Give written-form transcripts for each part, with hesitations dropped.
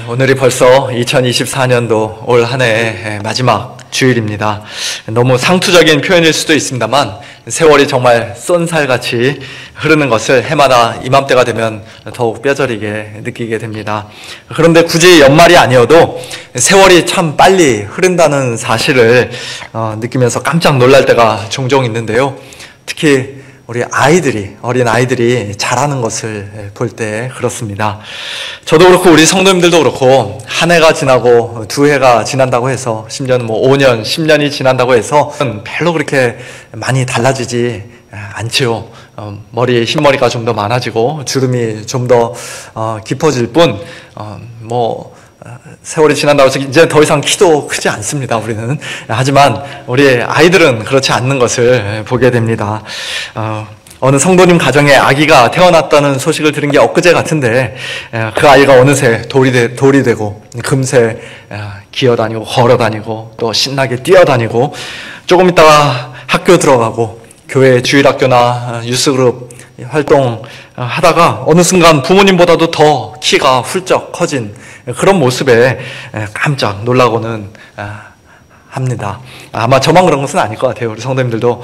오늘이 벌써 2024년도 올 한 해의 마지막 주일입니다. 너무 상투적인 표현일 수도 있습니다만 세월이 정말 쏜살같이 흐르는 것을 해마다 이맘때가 되면 더욱 뼈저리게 느끼게 됩니다. 그런데 굳이 연말이 아니어도 세월이 참 빨리 흐른다는 사실을 느끼면서 깜짝 놀랄 때가 종종 있는데요. 특히 우리 어린 아이들이 자라는 것을 볼 때 그렇습니다. 저도 그렇고 우리 성도님들도 그렇고 한 해가 지나고 두 해가 지난다고 해서 심지어는 5년, 10년이 지난다고 해서 별로 그렇게 많이 달라지지 않지요. 머리에 흰머리가 좀 더 많아지고 주름이 좀 더 깊어질 뿐 세월이 지난다고 해서 이제 더 이상 키도 크지 않습니다, 우리는. 하지만 우리 아이들은 그렇지 않는 것을 보게 됩니다. 어느 성도님 가정에 아기가 태어났다는 소식을 들은 게 엊그제 같은데 그 아이가 어느새 돌이 되고 금세 기어다니고 걸어다니고 또 신나게 뛰어다니고 조금 있다가 학교 들어가고 교회 주일학교나 유스그룹 활동 하다가 어느 순간 부모님보다도 더 키가 훌쩍 커진 그런 모습에 깜짝 놀라고는 합니다. 아마 저만 그런 것은 아닐 것 같아요. 우리 성도님들도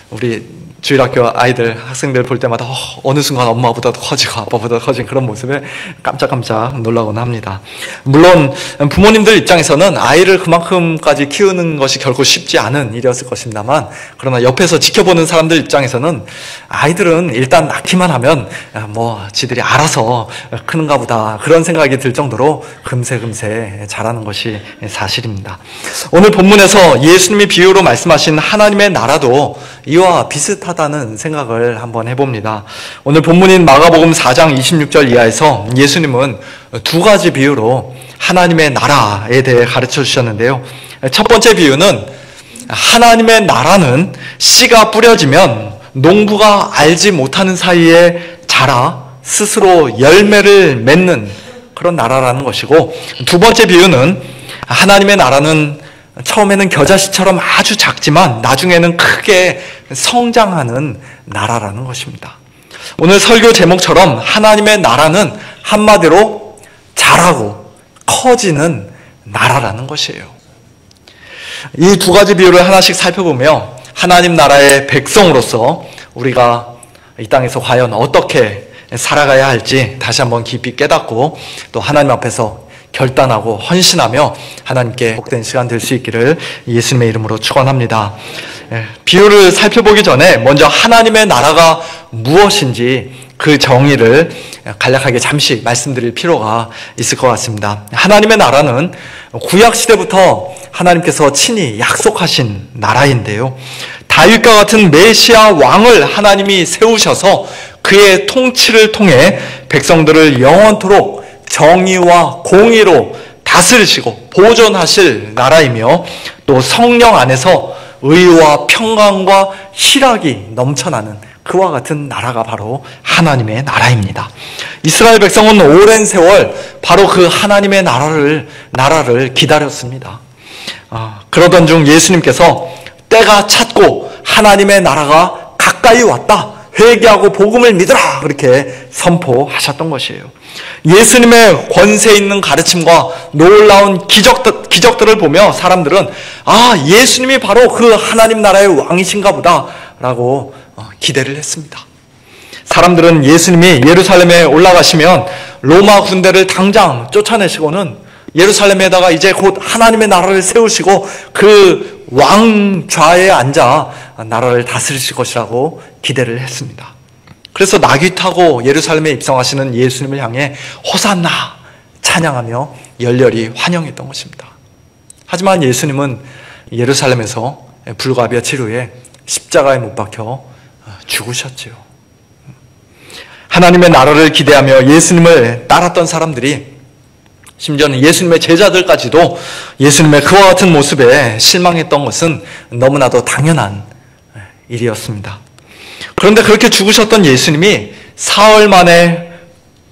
우리 주일학교 아이들, 학생들 볼 때마다 어느 순간 엄마보다도 커지고 아빠보다 커진 그런 모습에 깜짝깜짝 놀라곤 합니다. 물론 부모님들 입장에서는 아이를 그만큼까지 키우는 것이 결코 쉽지 않은 일이었을 것입니다만, 그러나 옆에서 지켜보는 사람들 입장에서는 아이들은 일단 낳기만 하면 지들이 알아서 크는가 보다 그런 생각이 들 정도로 금세 자라는 것이 사실입니다. 오늘 본문에서 예수님이 비유로 말씀하신 하나님의 나라도 이와 비슷하다는 생각을 한번 해봅니다. 오늘 본문인 마가복음 4장 26절 이하에서 예수님은 두 가지 비유로 하나님의 나라에 대해 가르쳐 주셨는데요. 첫 번째 비유는 하나님의 나라는 씨가 뿌려지면 농부가 알지 못하는 사이에 자라 스스로 열매를 맺는 그런 나라라는 것이고, 두 번째 비유는 하나님의 나라는 처음에는 겨자씨처럼 아주 작지만 나중에는 크게 성장하는 나라라는 것입니다. 오늘 설교 제목처럼 하나님의 나라는 한마디로 자라고 커지는 나라라는 것이에요. 이 두 가지 비유를 하나씩 살펴보며 하나님 나라의 백성으로서 우리가 이 땅에서 과연 어떻게 살아가야 할지 다시 한번 깊이 깨닫고 또 하나님 앞에서 결단하고 헌신하며 하나님께 복된 시간 될 수 있기를 예수님의 이름으로 축원합니다. 비유를 살펴보기 전에 먼저 하나님의 나라가 무엇인지 그 정의를 간략하게 잠시 말씀드릴 필요가 있을 것 같습니다. 하나님의 나라는 구약시대부터 하나님께서 친히 약속하신 나라인데요. 다윗과 같은 메시아 왕을 하나님이 세우셔서 그의 통치를 통해 백성들을 영원토록 정의와 공의로 다스리시고 보존하실 나라이며, 또 성령 안에서 의와 평강과 희락이 넘쳐나는 그와 같은 나라가 바로 하나님의 나라입니다. 이스라엘 백성은 오랜 세월 바로 그 하나님의 나라를 기다렸습니다. 그러던 중 예수님께서 때가 찼고 하나님의 나라가 가까이 왔다, 회개하고 복음을 믿으라, 그렇게 선포하셨던 것이에요. 예수님의 권세 있는 가르침과 놀라운 기적들을 보며 사람들은 예수님이 바로 그 하나님 나라의 왕이신가 보다 라고 기대를 했습니다. 사람들은 예수님이 예루살렘에 올라가시면 로마 군대를 당장 쫓아내시고는 예루살렘에다가 이제 곧 하나님의 나라를 세우시고 그 왕좌에 앉아 나라를 다스리실 것이라고 기대를 했습니다. 그래서 나귀 타고 예루살렘에 입성하시는 예수님을 향해 호산나 찬양하며 열렬히 환영했던 것입니다. 하지만 예수님은 예루살렘에서 불과 며칠 후에 십자가에 못 박혀 죽으셨지요. 하나님의 나라를 기대하며 예수님을 따랐던 사람들이, 심지어는 예수님의 제자들까지도 예수님의 그와 같은 모습에 실망했던 것은 너무나도 당연한 일이었습니다. 그런데 그렇게 죽으셨던 예수님이 사흘 만에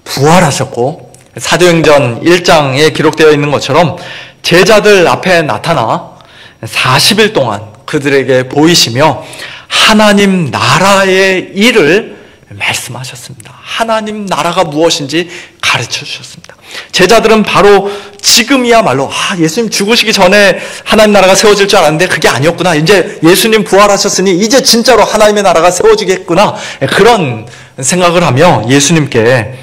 부활하셨고, 사도행전 1장에 기록되어 있는 것처럼 제자들 앞에 나타나 40일 동안 그들에게 보이시며 하나님 나라의 일을 말씀하셨습니다. 하나님 나라가 무엇인지 가르쳐 주셨습니다. 제자들은 바로 지금이야말로 예수님 죽으시기 전에 하나님 나라가 세워질 줄 알았는데 그게 아니었구나. 이제 예수님 부활하셨으니 이제 진짜로 하나님의 나라가 세워지겠구나. 그런 생각을 하며 예수님께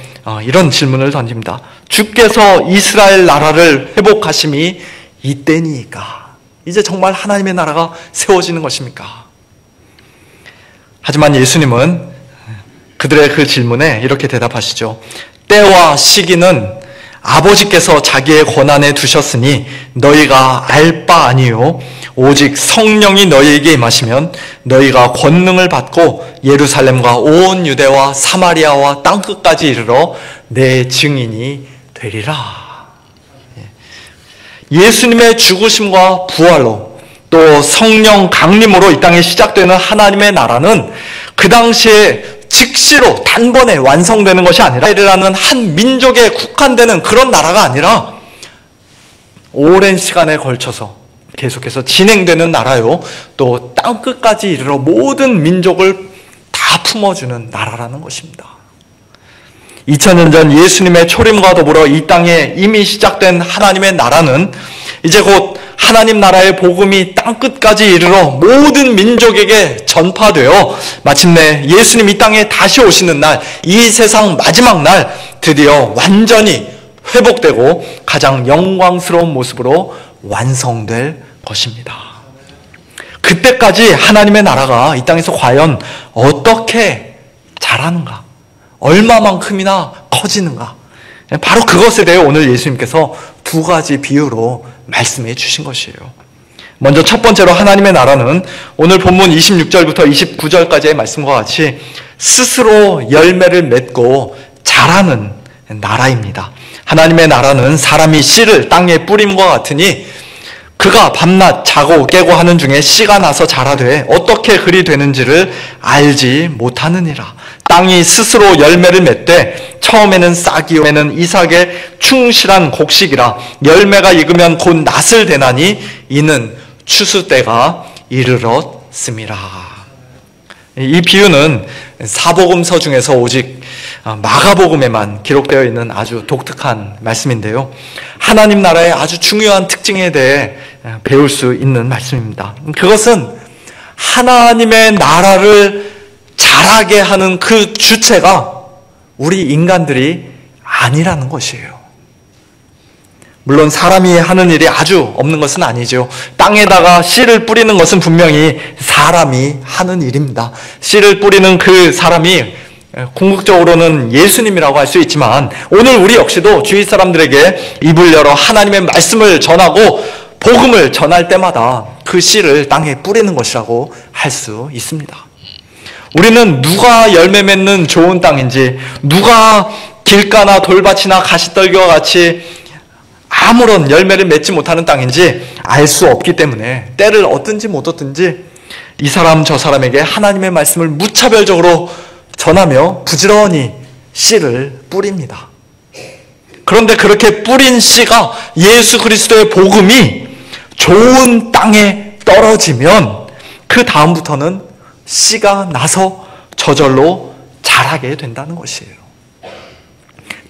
이런 질문을 던집니다. 주께서 이스라엘 나라를 회복하심이 이때니까. 이제 정말 하나님의 나라가 세워지는 것입니까? 하지만 예수님은 그들의 그 질문에 이렇게 대답하시죠. 때와 시기는 아버지께서 자기의 권한에 두셨으니 너희가 알 바 아니요 오직 성령이 너희에게 임하시면 너희가 권능을 받고 예루살렘과 온 유대와 사마리아와 땅끝까지 이르러 내 증인이 되리라. 예수님의 죽으심과 부활로 또 성령 강림으로 이 땅에 시작되는 하나님의 나라는 그 당시에 즉시로 단번에 완성되는 것이 아니라 이스라엘이라는 한 민족에 국한되는 그런 나라가 아니라 오랜 시간에 걸쳐서 계속해서 진행되는 나라요. 또 땅끝까지 이르러 모든 민족을 다 품어주는 나라라는 것입니다. 2000년 전 예수님의 초림과 더불어 이 땅에 이미 시작된 하나님의 나라는 이제 곧 하나님 나라의 복음이 땅끝까지 이르러 모든 민족에게 전파되어 마침내 예수님 이 땅에 다시 오시는 날, 이 세상 마지막 날 드디어 완전히 회복되고 가장 영광스러운 모습으로 완성될 것입니다. 그때까지 하나님의 나라가 이 땅에서 과연 어떻게 자라는가, 얼마만큼이나 커지는가, 바로 그것에 대해 오늘 예수님께서 두 가지 비유로 말씀해 주신 것이에요. 먼저 첫 번째로 하나님의 나라는 오늘 본문 26절부터 29절까지의 말씀과 같이 스스로 열매를 맺고 자라는 나라입니다. 하나님의 나라는 사람이 씨를 땅에 뿌림과 같으니 그가 밤낮 자고 깨고 하는 중에 씨가 나서 자라되 어떻게 그리 되는지를 알지 못하느니라. 땅이 스스로 열매를 맺되 처음에는 싹이 후에는 이삭의 충실한 곡식이라. 열매가 익으면 곧 낫을 대나니 이는 추수 때가 이르렀음이라. 이 비유는 사복음서 중에서 오직 마가복음에만 기록되어 있는 아주 독특한 말씀인데요. 하나님 나라의 아주 중요한 특징에 대해 배울 수 있는 말씀입니다. 그것은 하나님의 나라를 자라게 하는 그 주체가 우리 인간들이 아니라는 것이에요. 물론 사람이 하는 일이 아주 없는 것은 아니죠. 땅에다가 씨를 뿌리는 것은 분명히 사람이 하는 일입니다. 씨를 뿌리는 그 사람이 궁극적으로는 예수님이라고 할 수 있지만 오늘 우리 역시도 주위 사람들에게 입을 열어 하나님의 말씀을 전하고 복음을 전할 때마다 그 씨를 땅에 뿌리는 것이라고 할 수 있습니다. 우리는 누가 열매 맺는 좋은 땅인지, 누가 길가나 돌밭이나 가시떨기와 같이 아무런 열매를 맺지 못하는 땅인지 알 수 없기 때문에 때를 얻든지 못 얻든지 이 사람 저 사람에게 하나님의 말씀을 무차별적으로 전하며 부지런히 씨를 뿌립니다. 그런데 그렇게 뿌린 씨가 예수 그리스도의 복음이 좋은 땅에 떨어지면 그 다음부터는 씨가 나서 저절로 자라게 된다는 것이에요.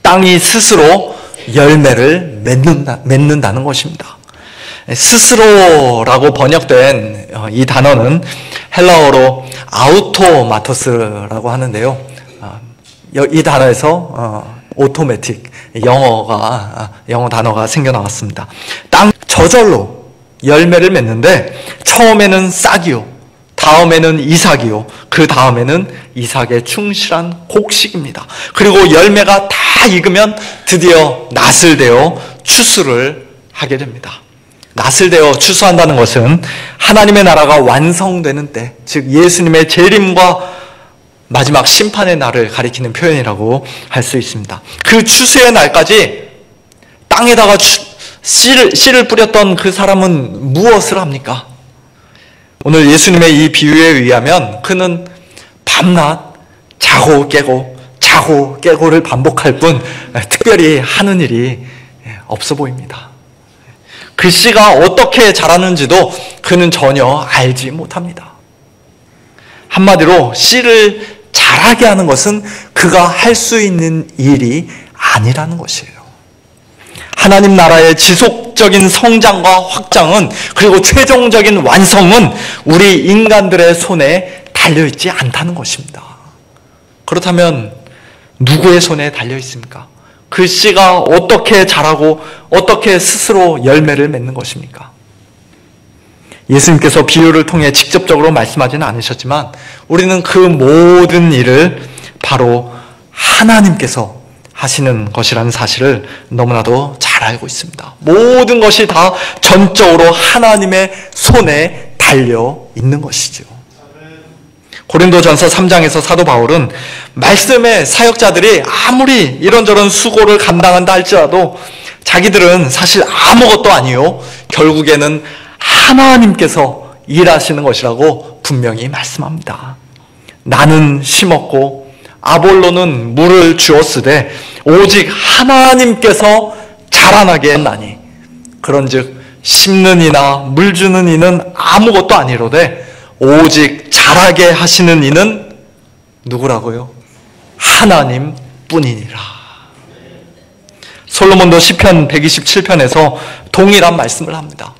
땅이 스스로 열매를 맺는다는 것입니다. 스스로라고 번역된 이 단어는 헬라어로 아우토마토스라고 하는데요. 이 단어에서 오토매틱 영어 단어가 생겨나왔습니다. 땅 저절로 열매를 맺는데 처음에는 싹이요, 다음에는 이삭이요, 그 다음에는 이삭의 충실한 곡식입니다. 그리고 열매가 다 익으면 드디어 낫을 대어 추수를 하게 됩니다. 낫을 대어 추수한다는 것은 하나님의 나라가 완성되는 때, 즉 예수님의 재림과 마지막 심판의 날을 가리키는 표현이라고 할 수 있습니다. 그 추수의 날까지 땅에다가 씨를 뿌렸던 그 사람은 무엇을 합니까? 오늘 예수님의 이 비유에 의하면 그는 밤낮 자고 깨고를 반복할 뿐 특별히 하는 일이 없어 보입니다. 그 씨가 어떻게 자라는지도 그는 전혀 알지 못합니다. 한마디로 씨를 자라게 하는 것은 그가 할 수 있는 일이 아니라는 것이에요. 하나님 나라의 지속적인 성장과 확장은, 그리고 최종적인 완성은 우리 인간들의 손에 달려있지 않다는 것입니다. 그렇다면 누구의 손에 달려 있습니까? 그 씨가 어떻게 자라고 어떻게 스스로 열매를 맺는 것입니까? 예수님께서 비유를 통해 직접적으로 말씀하지는 않으셨지만 우리는 그 모든 일을 바로 하나님께서 하시는 것이라는 사실을 너무나도 잘 알고 있습니다. 모든 것이 다 전적으로 하나님의 손에 달려 있는 것이죠. 고린도전서 3장에서 사도 바울은 말씀의 사역자들이 아무리 이런저런 수고를 감당한다 할지라도 자기들은 사실 아무것도 아니요, 결국에는 하나님께서 일하시는 것이라고 분명히 말씀합니다. 나는 심었고 아볼로는 물을 주었으되 오직 하나님께서 자라나게 했나니, 그런즉 심는 이나 물 주는 이는 아무것도 아니로되 오직 자라게 하시는 이는 누구라고요? 하나님 뿐이니라. 솔로몬도 시편 127편에서 동일한 말씀을 합니다.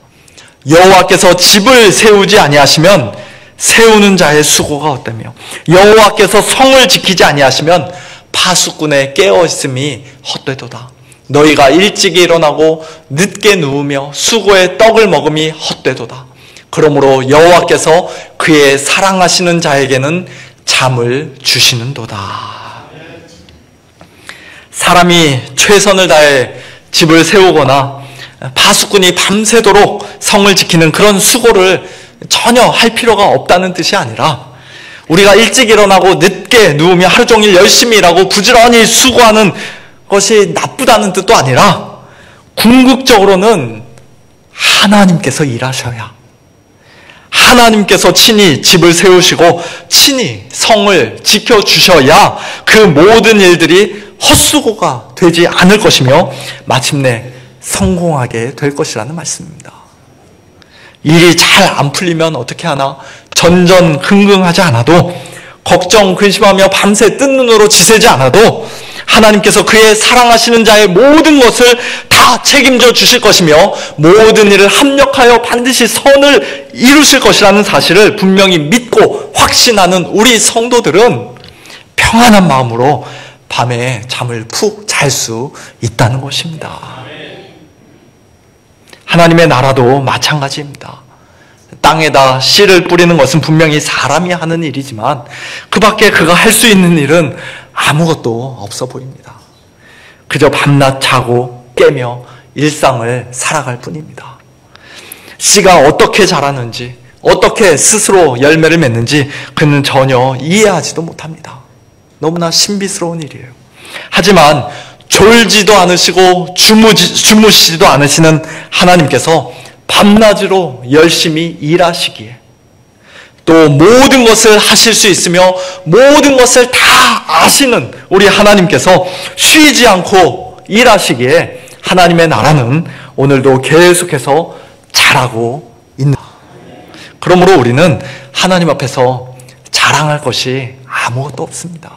여호와께서 집을 세우지 아니하시면 세우는 자의 수고가 어때며, 여호와께서 성을 지키지 아니하시면 파수꾼의 깨어있음이 헛되도다. 너희가 일찍이 일어나고 늦게 누우며 수고의 떡을 먹음이 헛되도다. 그러므로 여호와께서 그의 사랑하시는 자에게는 잠을 주시는도다. 사람이 최선을 다해 집을 세우거나 파수꾼이 밤새도록 성을 지키는 그런 수고를 전혀 할 필요가 없다는 뜻이 아니라, 우리가 일찍 일어나고 늦게 누우며 하루 종일 열심히 일하고 부지런히 수고하는 것이 나쁘다는 뜻도 아니라, 궁극적으로는 하나님께서 일하셔야, 하나님께서 친히 집을 세우시고 친히 성을 지켜주셔야 그 모든 일들이 헛수고가 되지 않을 것이며 마침내 성공하게 될 것이라는 말씀입니다. 일이 잘 안 풀리면 어떻게 하나? 전전긍긍하지 않아도, 걱정 근심하며 밤새 뜬 눈으로 지새지 않아도 하나님께서 그의 사랑하시는 자의 모든 것을 다 책임져 주실 것이며 모든 일을 합력하여 반드시 선을 이루실 것이라는 사실을 분명히 믿고 확신하는 우리 성도들은 평안한 마음으로 밤에 잠을 푹 잘 수 있다는 것입니다. 하나님의 나라도 마찬가지입니다. 땅에다 씨를 뿌리는 것은 분명히 사람이 하는 일이지만 그 밖에 그가 할 수 있는 일은 아무것도 없어 보입니다. 그저 밤낮 자고 깨며 일상을 살아갈 뿐입니다. 씨가 어떻게 자라는지, 어떻게 스스로 열매를 맺는지 그는 전혀 이해하지도 못합니다. 너무나 신비스러운 일이에요. 하지만 졸지도 않으시고 주무시지도 않으시는 하나님께서 밤낮으로 열심히 일하시기에, 또 모든 것을 하실 수 있으며 모든 것을 다 아시는 우리 하나님께서 쉬지 않고 일하시기에 하나님의 나라는 오늘도 계속해서 자라고 있는. 그러므로 우리는 하나님 앞에서 자랑할 것이 아무것도 없습니다.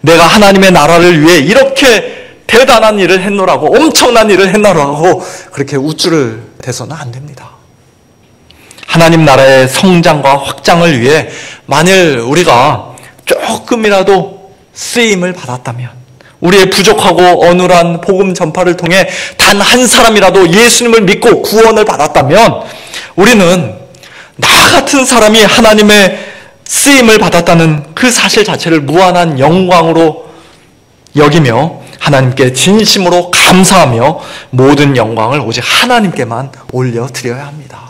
내가 하나님의 나라를 위해 이렇게 대단한 일을 했노라고, 엄청난 일을 했노라고 그렇게 우쭐을 대서는 안 됩니다. 하나님 나라의 성장과 확장을 위해 만일 우리가 조금이라도 쓰임을 받았다면, 우리의 부족하고 어눌한 복음 전파를 통해 단 한 사람이라도 예수님을 믿고 구원을 받았다면, 우리는 나 같은 사람이 하나님의 쓰임을 받았다는 그 사실 자체를 무한한 영광으로 여기며 하나님께 진심으로 감사하며 모든 영광을 오직 하나님께만 올려드려야 합니다.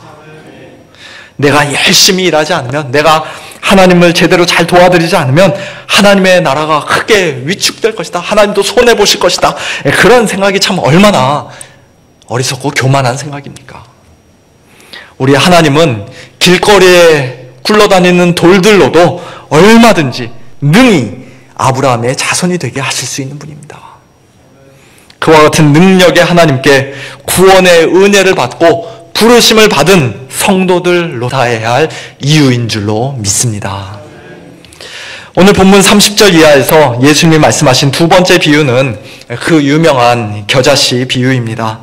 내가 열심히 일하지 않으면, 내가 하나님을 제대로 잘 도와드리지 않으면 하나님의 나라가 크게 위축될 것이다, 하나님도 손해보실 것이다, 그런 생각이 참 얼마나 어리석고 교만한 생각입니까? 우리 하나님은 길거리에 굴러다니는 돌들로도 얼마든지 능히 아브라함의 자손이 되게 하실 수 있는 분입니다. 그와 같은 능력의 하나님께 구원의 은혜를 받고 부르심을 받은 성도들로 다해야 할 이유인 줄로 믿습니다. 오늘 본문 30절 이하에서 예수님이 말씀하신 두 번째 비유는 그 유명한 겨자씨 비유입니다.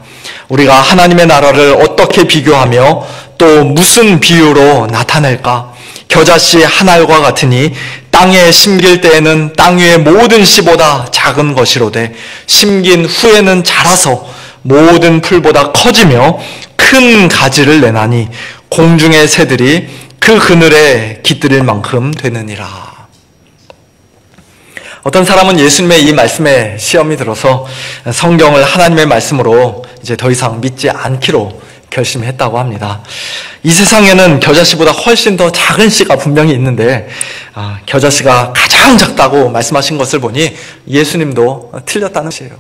우리가 하나님의 나라를 어떻게 비교하며 또 무슨 비유로 나타낼까? 겨자씨 한 알과 같으니 땅에 심길 때에는 땅 위의 모든 씨보다 작은 것이로되 심긴 후에는 자라서 모든 풀보다 커지며 큰 가지를 내나니 공중의 새들이 그 그늘에 깃들일 만큼 되느니라. 어떤 사람은 예수님의 이 말씀에 시험이 들어서 성경을 하나님의 말씀으로 이제 더 이상 믿지 않기로 결심했다고 합니다. 이 세상에는 겨자씨보다 훨씬 더 작은 씨가 분명히 있는데 겨자씨가 가장 작다고 말씀하신 것을 보니 예수님도 틀렸다는 것이에요.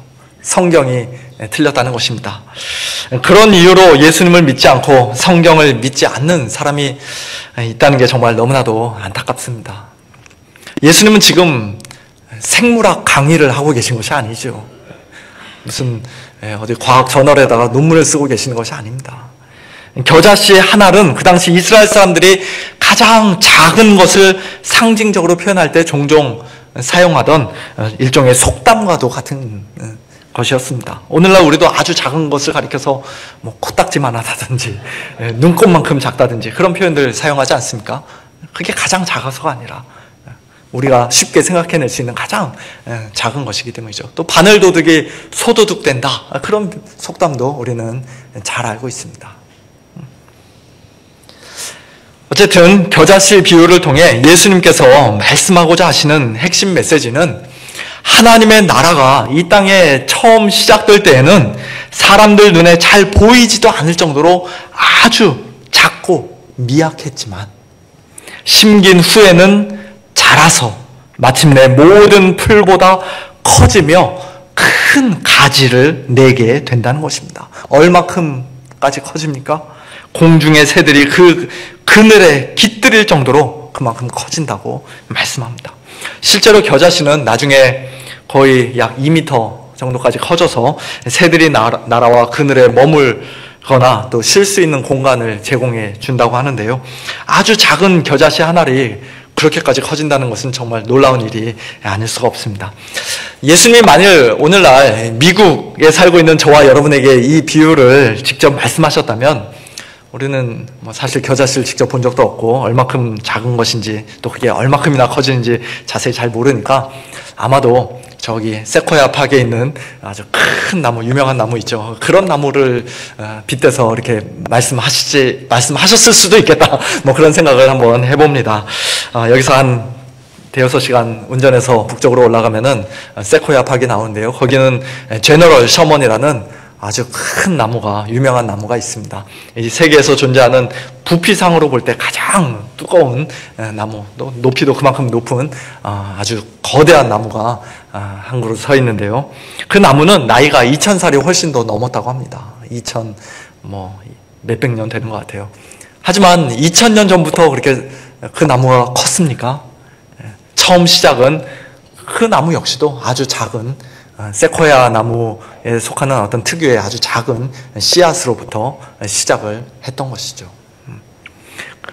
성경이 틀렸다는 것입니다. 그런 이유로 예수님을 믿지 않고 성경을 믿지 않는 사람이 있다는 게 정말 너무나도 안타깝습니다. 예수님은 지금 생물학 강의를 하고 계신 것이 아니죠. 무슨 어디 과학 저널에다가 논문을 쓰고 계시는 것이 아닙니다. 겨자씨 한 알은 그 당시 이스라엘 사람들이 가장 작은 것을 상징적으로 표현할 때 종종 사용하던 일종의 속담과도 같은 것이었습니다. 오늘날 우리도 아주 작은 것을 가리켜서 뭐 코딱지만하다든지 눈곱만큼 작다든지 그런 표현들 사용하지 않습니까? 그게 가장 작아서가 아니라 우리가 쉽게 생각해낼 수 있는 가장 작은 것이기 때문이죠. 또 바늘도둑이 소도둑 된다. 그런 속담도 우리는 잘 알고 있습니다. 어쨌든 겨자씨 비유를 통해 예수님께서 말씀하고자 하시는 핵심 메시지는 하나님의 나라가 이 땅에 처음 시작될 때에는 사람들 눈에 잘 보이지도 않을 정도로 아주 작고 미약했지만 심긴 후에는 자라서 마침내 모든 풀보다 커지며 큰 가지를 내게 된다는 것입니다. 얼마큼까지 커집니까? 공중의 새들이 그 그늘에 깃들일 정도로 그만큼 커진다고 말씀합니다. 실제로 겨자씨는 나중에 거의 약 2m 정도까지 커져서 새들이 날아와 그늘에 머물거나 또 쉴 수 있는 공간을 제공해 준다고 하는데요. 아주 작은 겨자씨 한 알이 그렇게까지 커진다는 것은 정말 놀라운 일이 아닐 수가 없습니다. 예수님이 만일 오늘날 미국에 살고 있는 저와 여러분에게 이 비유를 직접 말씀하셨다면 우리는 사실 겨자씨를 직접 본 적도 없고 얼마큼 작은 것인지 또 그게 얼마큼이나 커지는지 자세히 잘 모르니까 아마도 저기 세코야 파크에 있는 아주 큰 나무, 유명한 나무 있죠. 그런 나무를 빗대서 이렇게 말씀하셨을 수도 있겠다. 뭐 그런 생각을 한번 해봅니다. 여기서 한 대여섯 시간 운전해서 북쪽으로 올라가면은 세코야 파크이 나오는데요. 거기는 제너럴 셔먼이라는 아주 큰 나무가, 유명한 나무가 있습니다. 이 세계에서 존재하는 부피상으로 볼 때 가장 두꺼운 나무, 높이도 그만큼 높은 아주 거대한 나무가 한 그루 서 있는데요. 그 나무는 나이가 2000살이 훨씬 더 넘었다고 합니다. 2000 몇백 년 되는 것 같아요. 하지만 2000년 전부터 그렇게 그 나무가 컸습니까? 처음 시작은 그 나무 역시도 아주 작은 세코야 나무에 속하는 어떤 특유의 아주 작은 씨앗으로부터 시작을 했던 것이죠.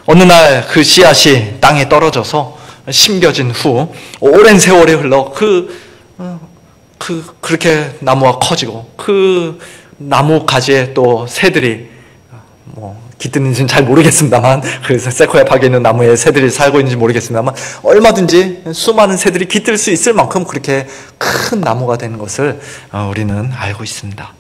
어느 날 그 씨앗이 땅에 떨어져서 심겨진 후 오랜 세월이 흘러 그렇게 나무가 커지고 그 나무 가지에 또 새들이 깃드는지는 잘 모르겠습니다만, 그래서 세코야 파크에 있는 나무에 새들이 살고 있는지 모르겠습니다만 얼마든지 수많은 새들이 깃들 수 있을 만큼 그렇게 큰 나무가 되는 것을 우리는 알고 있습니다.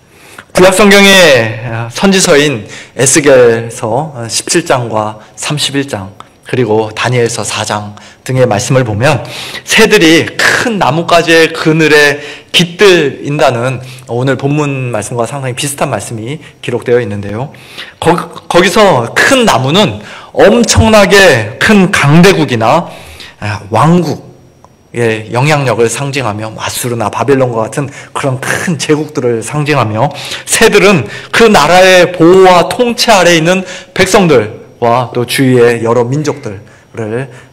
구약 성경의 선지서인 에스겔서 17장과 31장 그리고 다니엘서 4장 등의 말씀을 보면 새들이 큰 나뭇가지의 그늘에 깃들인다는 오늘 본문 말씀과 상당히 비슷한 말씀이 기록되어 있는데요. 거기서 큰 나무는 엄청나게 큰 강대국이나 왕국의 영향력을 상징하며 아수르나 바벨론과 같은 그런 큰 제국들을 상징하며 새들은 그 나라의 보호와 통치 아래에 있는 백성들과 또 주위의 여러 민족들을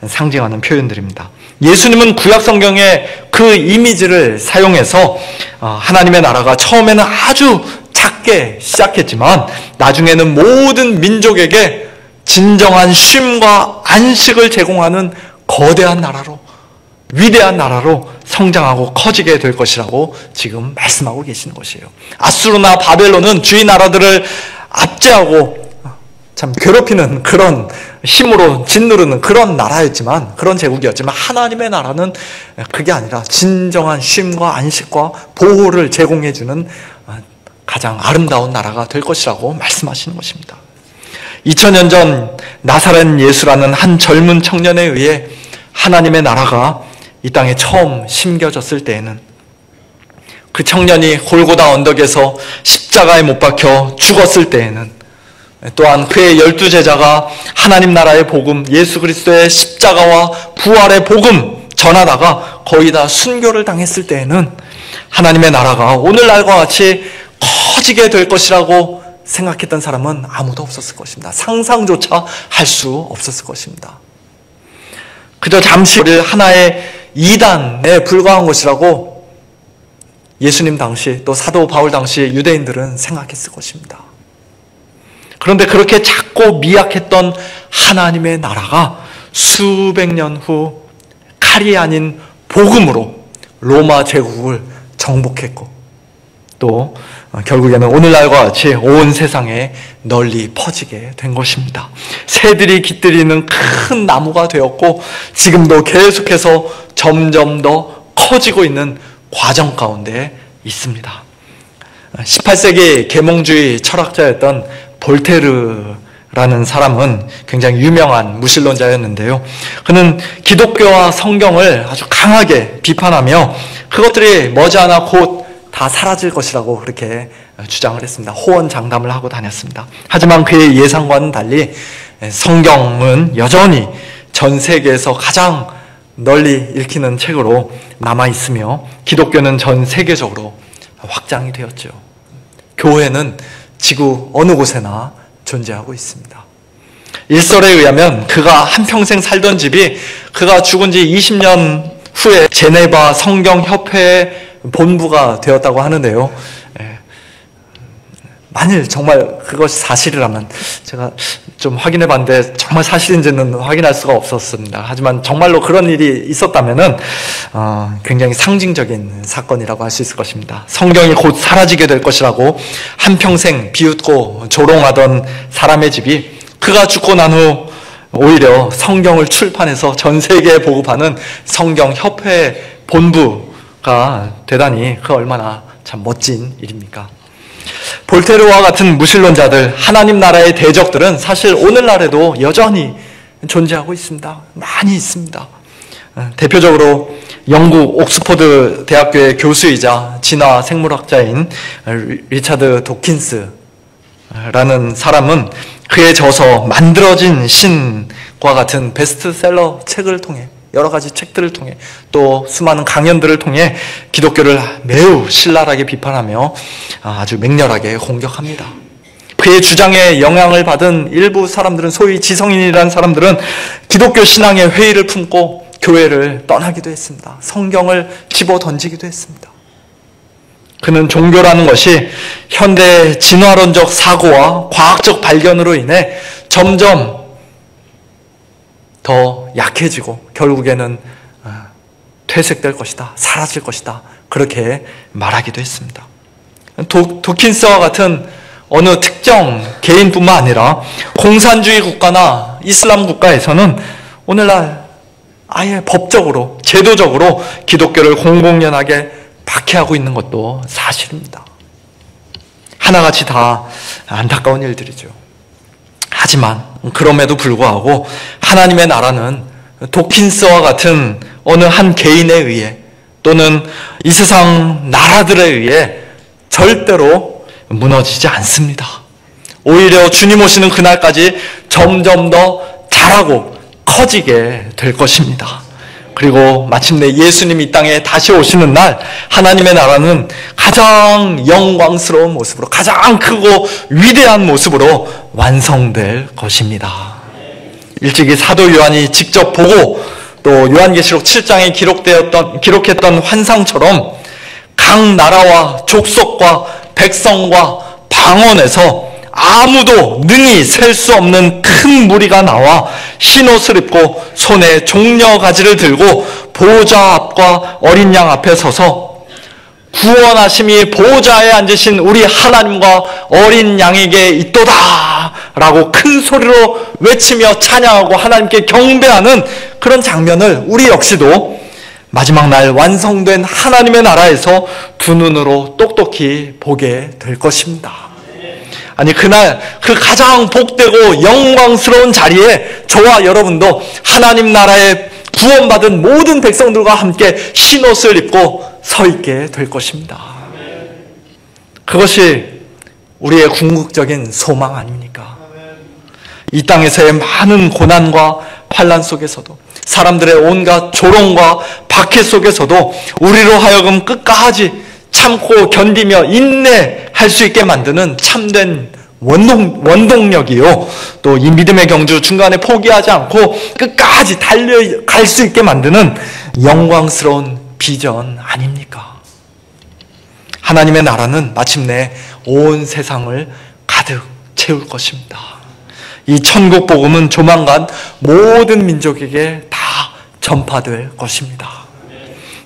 상징하는 표현들입니다. 예수님은 구약 성경의 그 이미지를 사용해서 하나님의 나라가 처음에는 아주 작게 시작했지만 나중에는 모든 민족에게 진정한 쉼과 안식을 제공하는 거대한 나라로 위대한 나라로 성장하고 커지게 될 것이라고 지금 말씀하고 계시는 것이에요. 아수르나 바벨론은 주위 나라들을 압제하고 참 괴롭히는 그런 힘으로 짓누르는 그런 나라였지만, 그런 제국이었지만, 하나님의 나라는 그게 아니라 진정한 쉼과 안식과 보호를 제공해주는 가장 아름다운 나라가 될 것이라고 말씀하시는 것입니다. 2000년 전 나사렛 예수라는 한 젊은 청년에 의해 하나님의 나라가 이 땅에 처음 심겨졌을 때에는, 그 청년이 골고다 언덕에서 십자가에 못 박혀 죽었을 때에는, 또한 그의 12제자가 하나님 나라의 복음, 예수 그리스도의 십자가와 부활의 복음 전하다가 거의 다 순교를 당했을 때에는 하나님의 나라가 오늘날과 같이 커지게 될 것이라고 생각했던 사람은 아무도 없었을 것입니다. 상상조차 할 수 없었을 것입니다. 그저 잠시 하나의 이단에 불과한 것이라고 예수님 당시, 또 사도 바울 당시 유대인들은 생각했을 것입니다. 그런데 그렇게 작고 미약했던 하나님의 나라가 수백 년 후 칼이 아닌 복음으로 로마 제국을 정복했고, 또 결국에는 오늘날과 같이 온 세상에 널리 퍼지게 된 것입니다. 새들이 깃들이는 큰 나무가 되었고, 지금도 계속해서 점점 더 커지고 있는 과정 가운데 있습니다. 18세기 계몽주의 철학자였던 볼테르라는 사람은 굉장히 유명한 무신론자였는데요. 그는 기독교와 성경을 아주 강하게 비판하며 그것들이 머지않아 곧 다 사라질 것이라고 그렇게 주장을 했습니다. 호언장담을 하고 다녔습니다. 하지만 그의 예상과는 달리 성경은 여전히 전 세계에서 가장 널리 읽히는 책으로 남아있으며, 기독교는 전 세계적으로 확장이 되었죠. 교회는 지구 어느 곳에나 존재하고 있습니다. 일설에 의하면 그가 한평생 살던 집이 그가 죽은 지 20년 후에 제네바 성경협회의 본부가 되었다고 하는데요. 만일 정말 그것이 사실이라면, 제가 좀 확인해 봤는데 정말 사실인지는 확인할 수가 없었습니다. 하지만 정말로 그런 일이 있었다면은 굉장히 상징적인 사건이라고 할 수 있을 것입니다. 성경이 곧 사라지게 될 것이라고 한평생 비웃고 조롱하던 사람의 집이 그가 죽고 난 후 오히려 성경을 출판해서 전 세계에 보급하는 성경협회 본부가 되다니, 그 얼마나 참 멋진 일입니까? 볼테르와 같은 무신론자들, 하나님 나라의 대적들은 사실 오늘날에도 여전히 존재하고 있습니다. 많이 있습니다. 대표적으로 영국 옥스퍼드 대학교의 교수이자 진화 생물학자인 리차드 도킨스라는 사람은 그의 저서 만들어진 신과 같은 베스트셀러 책을 통해, 여러 가지 책들을 통해, 또 수많은 강연들을 통해 기독교를 매우 신랄하게 비판하며 아주 맹렬하게 공격합니다. 그의 주장에 영향을 받은 일부 사람들은, 소위 지성인이라는 사람들은 기독교 신앙의 회의를 품고 교회를 떠나기도 했습니다. 성경을 집어던지기도 했습니다. 그는 종교라는 것이 현대 진화론적 사고와 과학적 발견으로 인해 점점 더 약해지고 결국에는 퇴색될 것이다, 사라질 것이다, 그렇게 말하기도 했습니다. 도킨스와 같은 어느 특정 개인뿐만 아니라 공산주의 국가나 이슬람 국가에서는 오늘날 아예 법적으로, 제도적으로 기독교를 공공연하게 박해하고 있는 것도 사실입니다. 하나같이 다 안타까운 일들이죠. 하지만 그럼에도 불구하고 하나님의 나라는 도킨스와 같은 어느 한 개인에 의해, 또는 이 세상 나라들에 의해 절대로 무너지지 않습니다. 오히려 주님 오시는 그날까지 점점 더 자라고 커지게 될 것입니다. 그리고 마침내 예수님이 이 땅에 다시 오시는 날, 하나님의 나라는 가장 영광스러운 모습으로, 가장 크고 위대한 모습으로 완성될 것입니다. 일찍이 사도 요한이 직접 보고 또 요한계시록 7장에 기록했던 환상처럼 각 나라와 족속과 백성과 방언에서 아무도 능히 셀 수 없는 큰 무리가 나와 흰옷을 입고 손에 종려가지를 들고 보호자 앞과 어린 양 앞에 서서 구원하심이 보호자에 앉으신 우리 하나님과 어린 양에게 있도다 라고 큰 소리로 외치며 찬양하고 하나님께 경배하는 그런 장면을 우리 역시도 마지막 날 완성된 하나님의 나라에서 두 눈으로 똑똑히 보게 될 것입니다. 아니, 그날 그 가장 복되고 영광스러운 자리에 저와 여러분도 하나님 나라에 구원받은 모든 백성들과 함께 흰옷을 입고 서 있게 될 것입니다. 그것이 우리의 궁극적인 소망 아닙니까? 이 땅에서의 많은 고난과 환난 속에서도, 사람들의 온갖 조롱과 박해 속에서도 우리로 하여금 끝까지 참고 견디며 인내할 수 있게 만드는 참된 원동력이요, 또 이 믿음의 경주 중간에 포기하지 않고 끝까지 달려갈 수 있게 만드는 영광스러운 비전 아닙니까? 하나님의 나라는 마침내 온 세상을 가득 채울 것입니다. 이 천국 복음은 조만간 모든 민족에게 다 전파될 것입니다.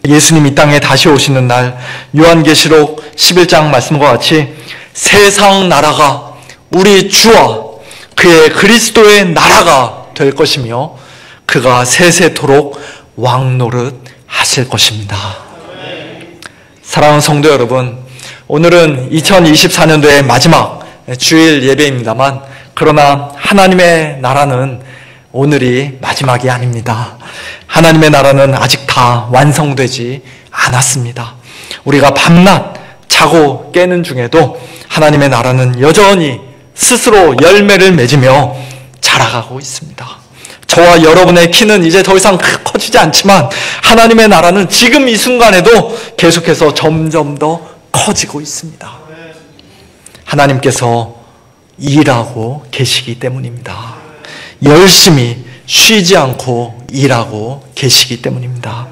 예수님 이 땅에 다시 오시는 날, 요한계시록 11장 말씀과 같이 세상 나라가 우리 주와 그의 그리스도의 나라가 될 것이며 그가 세세토록 왕노릇 하실 것입니다. 사랑하는 성도 여러분, 오늘은 2024년도의 마지막 주일 예배입니다만, 그러나 하나님의 나라는 오늘이 마지막이 아닙니다. 하나님의 나라는 아직 다 완성되지 않았습니다. 우리가 밤낮 자고 깨는 중에도 하나님의 나라는 여전히 스스로 열매를 맺으며 자라가고 있습니다. 저와 여러분의 키는 이제 더 이상 커지지 않지만 하나님의 나라는 지금 이 순간에도 계속해서 점점 더 커지고 있습니다. 하나님께서 일하고 계시기 때문입니다. 열심히 쉬지 않고 일하고 계시기 때문입니다.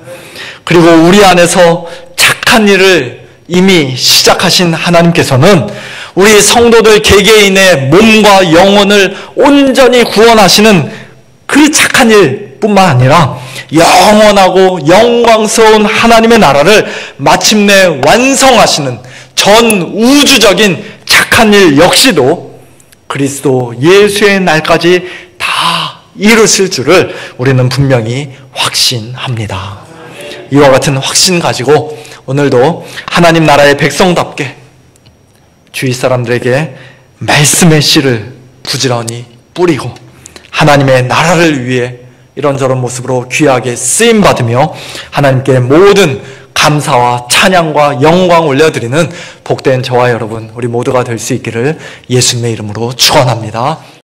그리고 우리 안에서 착한 일을 이미 시작하신 하나님께서는 우리 성도들 개개인의 몸과 영혼을 온전히 구원하시는 그 착한 일뿐만 아니라 영원하고 영광스러운 하나님의 나라를 마침내 완성하시는 전 우주적인 착한 일 역시도 그리스도 예수의 날까지 다 이루실 줄을 우리는 분명히 확신합니다. 이와 같은 확신 가지고 오늘도 하나님 나라의 백성답게 주위 사람들에게 말씀의 씨를 부지런히 뿌리고 하나님의 나라를 위해 이런저런 모습으로 귀하게 쓰임받으며 하나님께 모든 감사와 찬양과 영광 올려드리는 복된 저와 여러분, 우리 모두가 될 수 있기를 예수님의 이름으로 축원합니다.